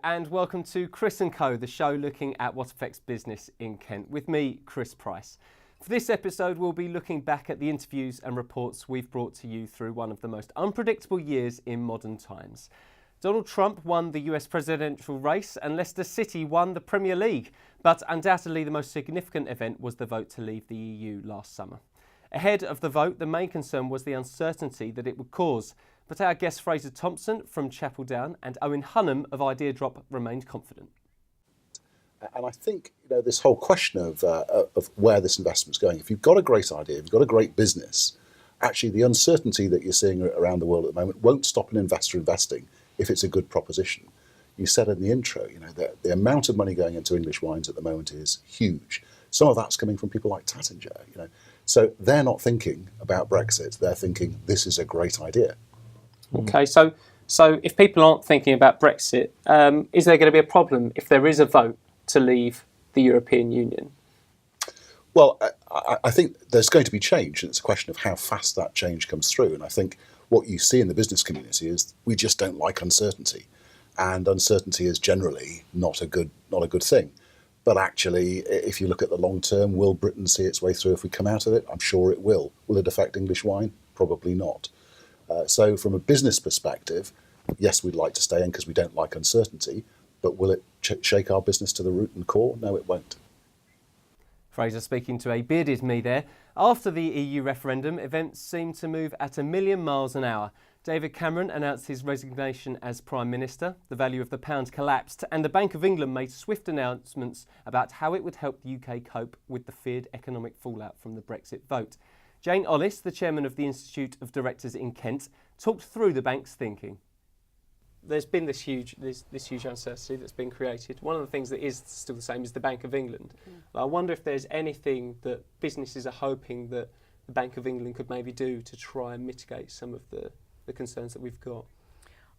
and welcome to Chris & Co, the show looking at what affects business in Kent, with me, Chris Price. For this episode, we'll be looking back at the interviews and reports we've brought to you through one of the most unpredictable years in modern times. Donald Trump won the US presidential race and Leicester City won the Premier League, but undoubtedly the most significant event was the vote to leave the EU last summer. Ahead of the vote, the main concern was the uncertainty that it would cause. But our guests Fraser Thompson from Chapel Down and Owen Hunnam of Idea Drop remained confident. And I think this whole question of where this investment's going, if you've got a great idea, if you've got a great business, actually the uncertainty that you're seeing around the world at the moment won't stop an investor investing if it's a good proposition. You said in the intro, that the amount of money going into English wines at the moment is huge. Some of that's coming from people like Tattinger, So they're not thinking about Brexit, they're thinking this is a great idea. Okay, so if people aren't thinking about Brexit, is there going to be a problem if there is a vote to leave the European Union? Well, I think there's going to be change, and it's a question of how fast that change comes through. And I think what you see in the business community is we just don't like uncertainty, and uncertainty is generally not a good thing. But actually, if you look at the long term, will Britain see its way through if we come out of it? I'm sure it will. Will it affect English wine? Probably not. So from a business perspective, yes, we'd like to stay in because we don't like uncertainty, but will it shake our business to the root and core? No, it won't. Fraser speaking to a bearded me there. After the EU referendum, events seemed to move at 1 million miles an hour. David Cameron announced his resignation as Prime Minister, the value of the pound collapsed, and the Bank of England made swift announcements about how it would help the UK cope with the feared economic fallout from the Brexit vote. Jane Ollis, the chairman of the Institute of Directors in Kent, talked through the bank's thinking. There's been this huge uncertainty that's been created. One of the things that is still the same is the Bank of England. I wonder if there's anything that businesses are hoping that the Bank of England could maybe do to try and mitigate some of the concerns that we've got.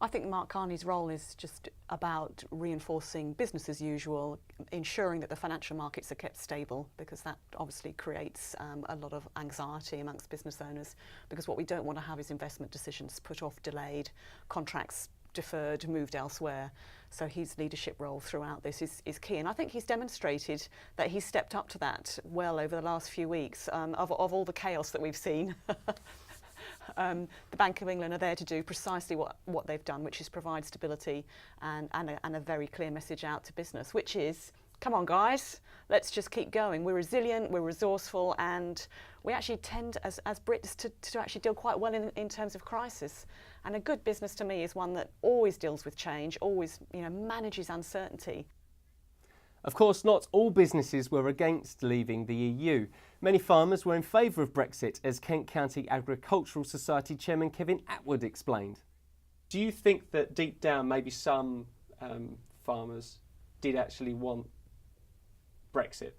I think Mark Carney's role is just about reinforcing business as usual, ensuring that the financial markets are kept stable, because that obviously creates a lot of anxiety amongst business owners, because what we don't want to have is investment decisions put off, delayed, contracts deferred, moved elsewhere. So his leadership role throughout this is key, and I think he's demonstrated that he's stepped up to that well over the last few weeks, of all the chaos that we've seen. The Bank of England are there to do precisely what they've done, which is provide stability and a very clear message out to business, which is, come on guys, let's just keep going. We're resilient, we're resourceful, and we actually tend as Brits to actually deal quite well in terms of crisis. And a good business to me is one that always deals with change, always manages uncertainty. Of course, not all businesses were against leaving the EU. Many farmers were in favour of Brexit, as Kent County Agricultural Society Chairman Kevin Atwood explained. Do you think that deep down maybe some farmers did actually want Brexit?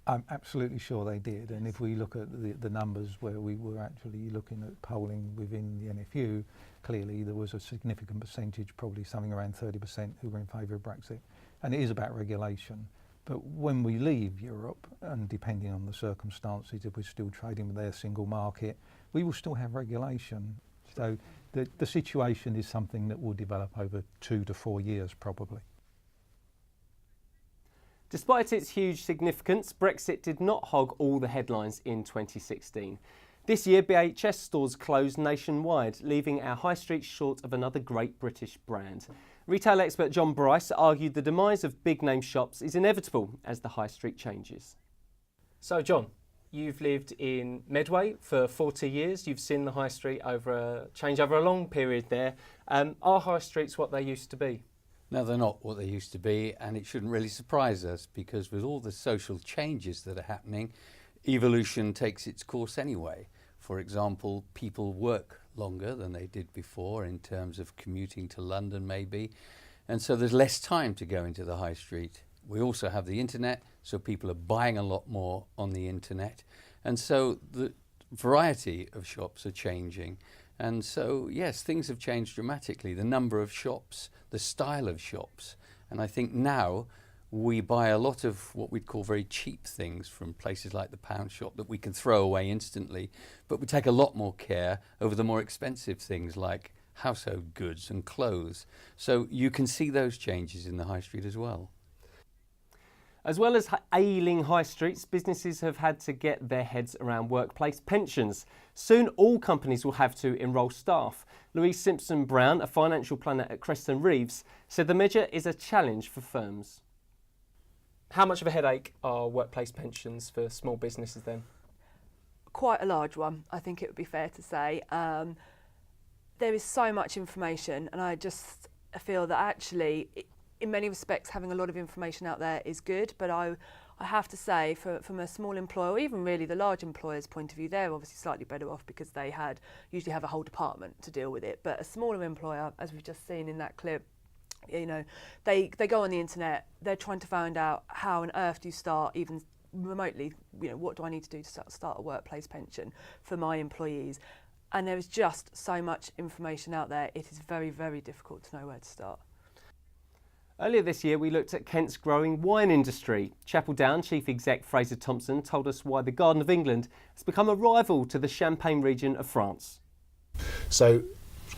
I'm absolutely sure they did, and if we look at the numbers where we were actually looking at polling within the NFU, clearly there was a significant percentage, probably something around 30%, who were in favour of Brexit. And it is about regulation. But when we leave Europe, and depending on the circumstances, if we're still trading with their single market, we will still have regulation. So the situation is something that will develop over 2 to 4 years probably. Despite its huge significance, Brexit did not hog all the headlines in 2016. This year, BHS stores closed nationwide, leaving our high street short of another great British brand. Retail expert John Bryce argued the demise of big-name shops is inevitable as the high street changes. So, John, you've lived in Medway for 40 years. You've seen the high street change over a long period there. Are high streets what they used to be? No, they're not what they used to be, and it shouldn't really surprise us, because with all the social changes that are happening, evolution takes its course anyway. For example, people work longer than they did before in terms of commuting to London maybe, and so there's less time to go into the high street. We also have the internet, so people are buying a lot more on the internet, and so the variety of shops are changing. And so, yes, things have changed dramatically. The number of shops, the style of shops. And I think now we buy a lot of what we'd call very cheap things from places like the pound shop that we can throw away instantly. But we take a lot more care over the more expensive things like household goods and clothes. So you can see those changes in the high street as well. As well as ailing high streets, businesses have had to get their heads around workplace pensions. Soon all companies will have to enrol staff. Louise Simpson-Brown, a financial planner at Creston Reeves, said the measure is a challenge for firms. How much of a headache are workplace pensions for small businesses then? Quite a large one, I think it would be fair to say. There is so much information, and I just feel that actually, in many respects, having a lot of information out there is good, but I have to say, from a small employer, or even really the large employer's point of view, they're obviously slightly better off because they usually have a whole department to deal with it. But a smaller employer, as we've just seen in that clip, you know, they go on the internet, they're trying to find out how on earth do you start even remotely, you know, what do I need to do to start a workplace pension for my employees? And there is just so much information out there, it is very, very difficult to know where to start. Earlier this year, we looked at Kent's growing wine industry. Chapel Down Chief Exec Fraser Thompson told us why the Garden of England has become a rival to the Champagne region of France. So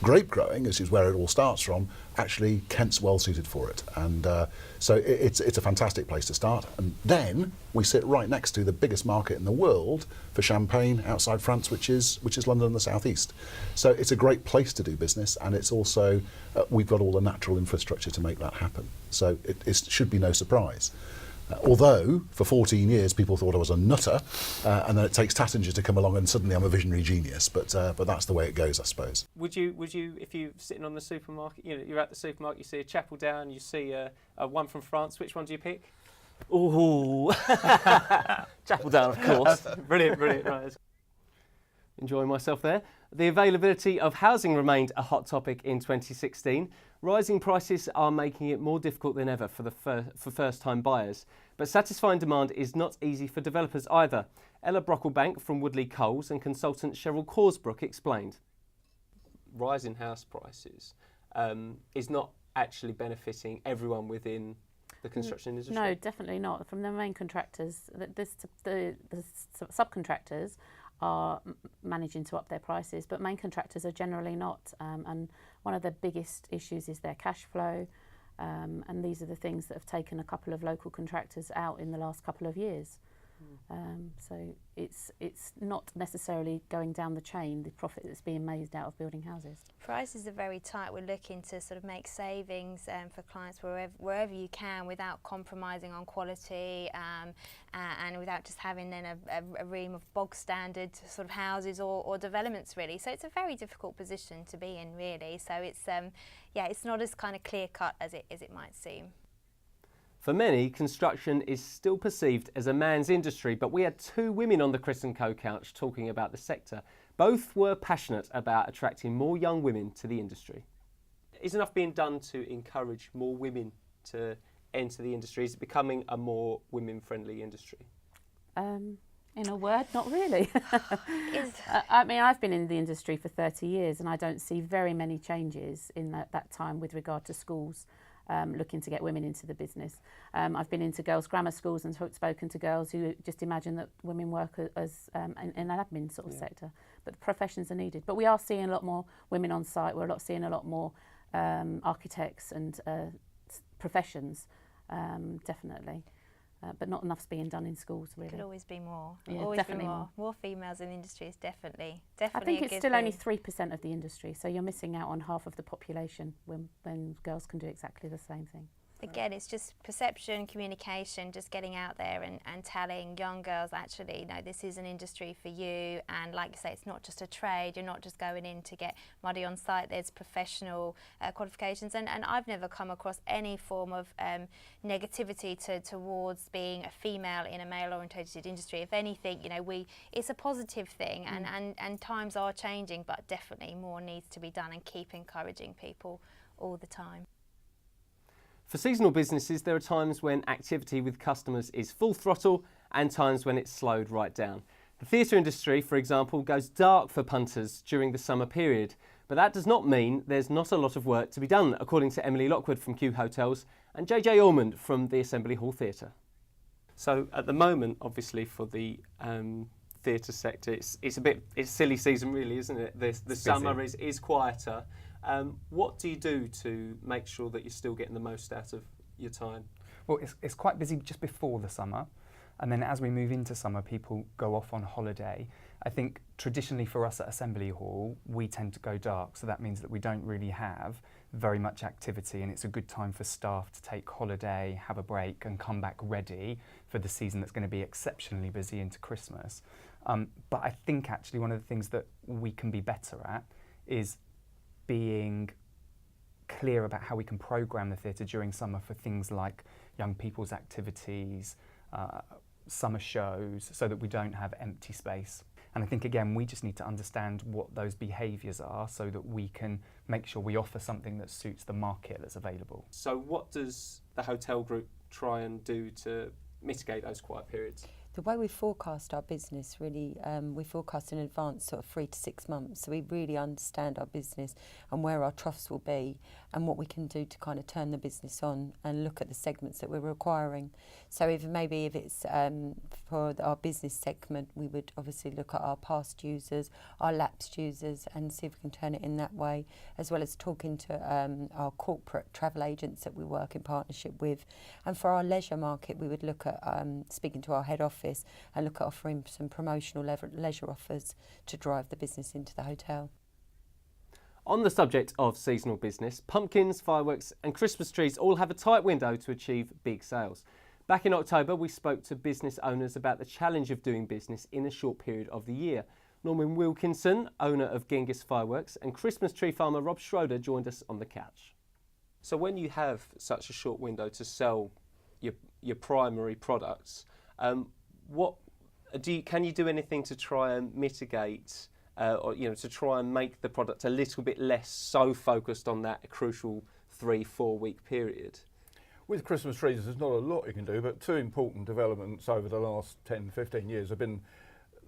grape growing, which is where it all starts from, actually Kent's well suited for it, and so it's a fantastic place to start. And then we sit right next to the biggest market in the world for champagne outside France, which is London and the southeast. So it's a great place to do business, and it's also we've got all the natural infrastructure to make that happen. So it should be no surprise. Although for 14 years people thought I was a nutter, and then it takes Tattinger to come along and suddenly I'm a visionary genius. But that's the way it goes, I suppose. Would you, if you're sitting on the supermarket, you know, you're at the supermarket, you see a Chapel Down, you see a one from France, which one do you pick? Ooh, Chapel Down, of course. Brilliant, right. Enjoying myself there. The availability of housing remained a hot topic in 2016. Rising prices are making it more difficult than ever for first-time buyers. But satisfying demand is not easy for developers either. Ella Brocklebank from Woodley Coles and consultant Cheryl Corsbrook explained. Rising house prices is not actually benefiting everyone within the construction industry? No, definitely not. From the main contractors, the subcontractors are managing to up their prices, but main contractors are generally not. And one of the biggest issues is their cash flow, and these are the things that have taken a couple of local contractors out in the last couple of years. So it's not necessarily going down the chain, the profit that's being made out of building houses. Prices are very tight. We're looking to sort of make savings for clients wherever you can without compromising on quality and without just having then a ream of bog standard sort of houses or developments really. So it's a very difficult position to be in really. So it's it's not as kind of clear cut as it might seem. For many, construction is still perceived as a man's industry, but we had two women on the Chris & Co couch talking about the sector. Both were passionate about attracting more young women to the industry. Is enough being done to encourage more women to enter the industry? Is it becoming a more women-friendly industry? In a word, not really. I mean, I've been in the industry for 30 years and I don't see very many changes in that time with regard to schools looking to get women into the business. I've been into girls' grammar schools and spoken to girls who just imagine that women work as in an admin sort of sector, but the professions are needed. But we are seeing a lot more women on site. We're seeing a lot more architects and professions, definitely. But not enough's being done in schools, really. Could always be more. Yeah, always definitely be more. More females in the industry is definitely I think it's still only 3% of the industry, so you're missing out on half of the population when girls can do exactly the same thing. Again, it's just perception, communication, just getting out there and telling young girls, actually, no, this is an industry for you. And like you say, it's not just a trade. You're not just going in to get muddy on site. There's professional qualifications. And I've never come across any form of negativity towards being a female in a male-orientated industry. If anything, you know, it's a positive thing and times are changing, but definitely more needs to be done and keep encouraging people all the time. For seasonal businesses, there are times when activity with customers is full throttle and times when it's slowed right down. The theatre industry, for example, goes dark for punters during the summer period. But that does not mean there's not a lot of work to be done, according to Emily Lockwood from Q Hotels and JJ Ormond from the Assembly Hall Theatre. So at the moment, obviously, for the theatre sector, it's silly season really, isn't it? The summer is quieter. What do you do to make sure that you're still getting the most out of your time? Well, it's quite busy just before the summer, and then as we move into summer, people go off on holiday. I think traditionally for us at Assembly Hall, we tend to go dark, so that means that we don't really have very much activity, and it's a good time for staff to take holiday, have a break, and come back ready for the season that's going to be exceptionally busy into Christmas. But I think actually one of the things that we can be better at is being clear about how we can programme the theatre during summer for things like young people's activities, summer shows, so that we don't have empty space. And I think, again, we just need to understand what those behaviours are so that we can make sure we offer something that suits the market that's available. So what does the hotel group try and do to mitigate those quiet periods? The way we forecast our business, really, we forecast in advance sort of 3 to 6 months. So we really understand our business and where our troughs will be and what we can do to kind of turn the business on and look at the segments that we're requiring. So if it's for our business segment, we would obviously look at our past users, our lapsed users, and see if we can turn it in that way, as well as talking to our corporate travel agents that we work in partnership with. And for our leisure market, we would look at speaking to our head office and look at offering some promotional leisure offers to drive the business into the hotel. On the subject of seasonal business, pumpkins, fireworks and Christmas trees all have a tight window to achieve big sales. Back in October, we spoke to business owners about the challenge of doing business in a short period of the year. Norman Wilkinson, owner of Genghis Fireworks, and Christmas tree farmer Rob Schroeder joined us on the couch. So when you have such a short window to sell your primary products, can you do anything to try and mitigate, or to try and make the product a little bit less so focused on that crucial 3-4 week period? With Christmas trees, there's not a lot you can do, but two important developments over the last 10-15 years have been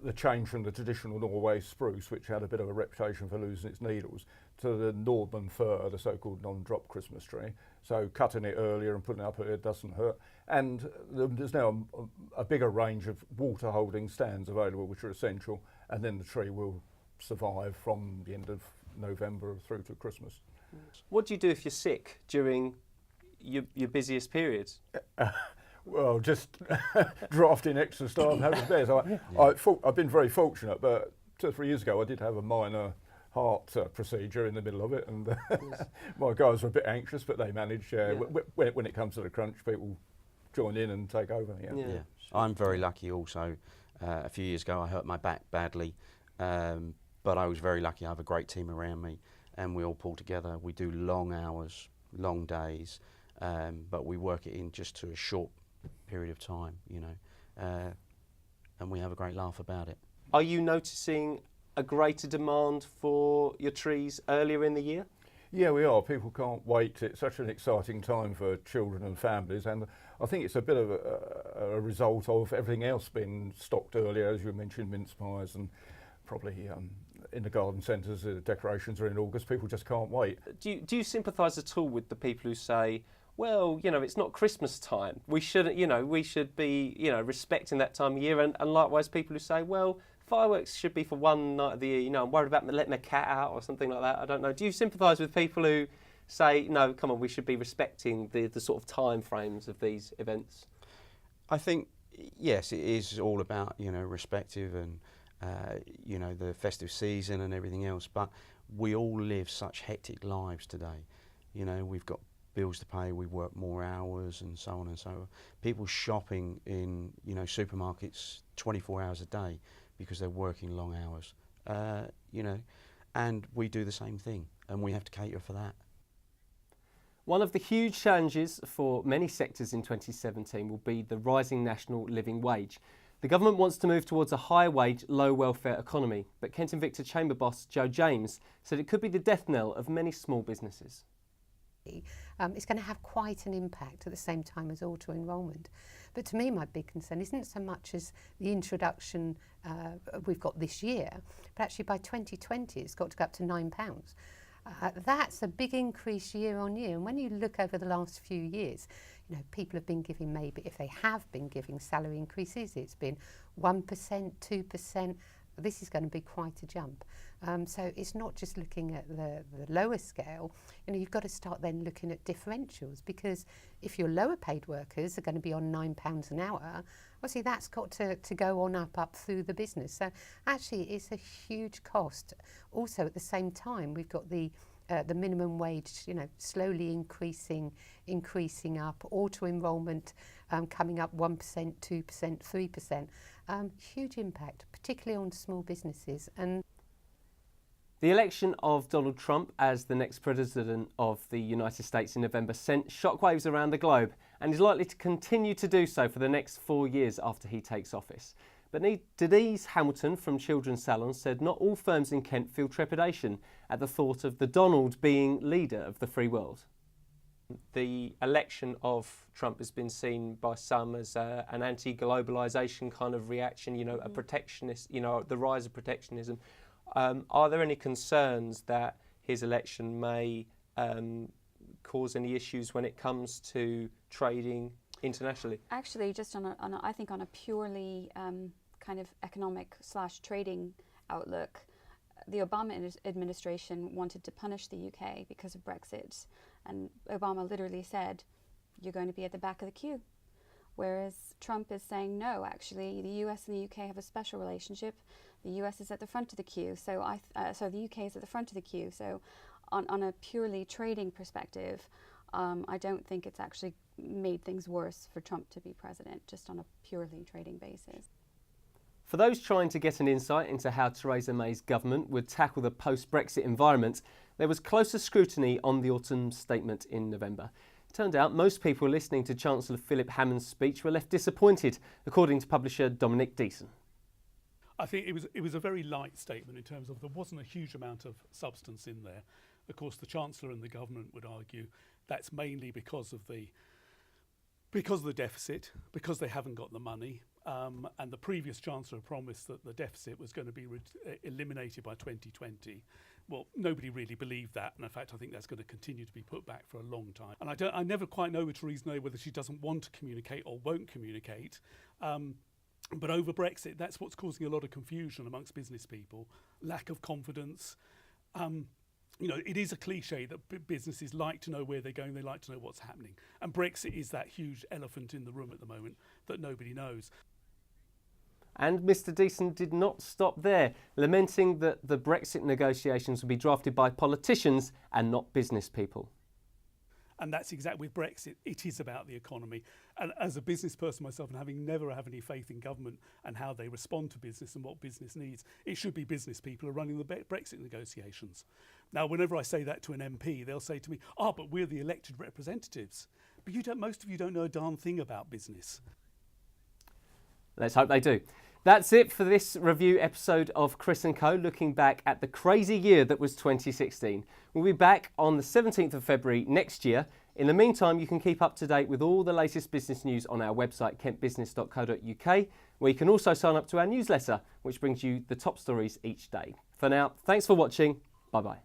the change from the traditional Norway spruce, which had a bit of a reputation for losing its needles, to the Nordman fir, the so-called non-drop Christmas tree. So cutting it earlier and putting it up earlier doesn't hurt. And there's now a bigger range of water-holding stands available, which are essential, and then the tree will survive from the end of November through to Christmas. What do you do if you're sick during your busiest periods? Well, just drafting extra staff and having spares. I've been very fortunate, but 2 or 3 years ago I did have a minor heart procedure in the middle of it, and my guys were a bit anxious, but they managed. When it comes to the crunch, people join in and take over. Yeah. I'm very lucky also. A few years ago I hurt my back badly, but I was very lucky. I have a great team around me, and we all pull together. We do long hours, long days, but we work it in just to a short period of time, and we have a great laugh about it. Are you noticing a greater demand for your trees earlier in the year? Yeah, we are. People can't wait. It's such an exciting time for children and families, and I think it's a bit of a result of everything else being stocked earlier, as you mentioned, mince pies, and probably in the garden centres, the decorations are in August. People just can't wait. Do you sympathise at all with the people who say, well, it's not Christmas time. We should be, respecting that time of year, and likewise people who say, well, fireworks should be for one night of the year. I'm worried about letting my cat out or something like that. I don't know. Do you sympathise with people who say, no, come on, we should be respecting the sort of time frames of these events? I think, yes, it is all about, respective and, the festive season and everything else. But we all live such hectic lives today. We've got bills to pay, we work more hours and so on and so on. People shopping in, supermarkets 24 hours a day because they're working long hours, and we do the same thing, and we have to cater for that. One of the huge challenges for many sectors in 2017 will be the rising national living wage. The government wants to move towards a high wage, low welfare economy, but Kent and Victor Chamber boss Joe James said it could be the death knell of many small businesses. It's going to have quite an impact at the same time as auto-enrolment. But to me, my big concern isn't so much as the introduction we've got this year, but actually by 2020 it's got to go up to £9. That's a big increase year on year. And when you look over the last few years, people have been giving, maybe if they have been giving salary increases, it's been 1%, 2%. this is going to be quite a jump. So it's not just looking at the lower scale. You've got to start then looking at differentials, because if your lower paid workers are going to be on £9 an hour, obviously that's got to go on up through the business. So actually it's a huge cost. Also at the same time, we've got the minimum wage, slowly increasing up, auto-enrolment coming up 1%, 2%, 3%. Huge impact, particularly on small businesses. And the election of Donald Trump as the next president of the United States in November sent shockwaves around the globe and is likely to continue to do so for the next 4 years after he takes office. But Denise Hamilton from Children's Salons said not all firms in Kent feel trepidation at the thought of the Donald being leader of the free world. The election of Trump has been seen by some as an anti-globalisation kind of reaction, a protectionist, the rise of protectionism. Are there any concerns that his election may cause any issues when it comes to trading internationally? Actually, just I think on a purely kind of economic/trading outlook, the Obama administration wanted to punish the UK because of Brexit, and Obama literally said, "You're going to be at the back of the queue." Whereas Trump is saying, no, actually, the US and the UK have a special relationship. The US is at the front of the queue, so the UK is at the front of the queue. So, on a purely trading perspective, I don't think it's actually made things worse for Trump to be president, just on a purely trading basis. For those trying to get an insight into how Theresa May's government would tackle the post-Brexit environment, there was closer scrutiny on the autumn statement in November. It turned out most people listening to Chancellor Philip Hammond's speech were left disappointed, according to publisher Dominic Deason. I think it was a very light statement in terms of there wasn't a huge amount of substance in there. Of course, the Chancellor and the government would argue that's mainly because of the deficit, because they haven't got the money, and the previous Chancellor promised that the deficit was going to be eliminated by 2020. Well, nobody really believed that, and in fact I think that's going to continue to be put back for a long time. And I never quite know with Theresa May whether she doesn't want to communicate or won't communicate. But over Brexit, that's what's causing a lot of confusion amongst business people, lack of confidence. It is a cliche that businesses like to know where they're going, they like to know what's happening. And Brexit is that huge elephant in the room at the moment that nobody knows. And Mr Deason did not stop there, lamenting that the Brexit negotiations would be drafted by politicians and not business people. And that's exactly with Brexit, it is about the economy. And as a business person myself, and having never had any faith in government and how they respond to business and what business needs, it should be business people who are running the Brexit negotiations. Now, whenever I say that to an MP, they'll say to me, but we're the elected representatives. But most of you don't know a darn thing about business. Let's hope they do. That's it for this review episode of Chris & Co, looking back at the crazy year that was 2016. We'll be back on the 17th of February next year. In the meantime, you can keep up to date with all the latest business news on our website, kentbusiness.co.uk, where you can also sign up to our newsletter, which brings you the top stories each day. For now, thanks for watching. Bye-bye.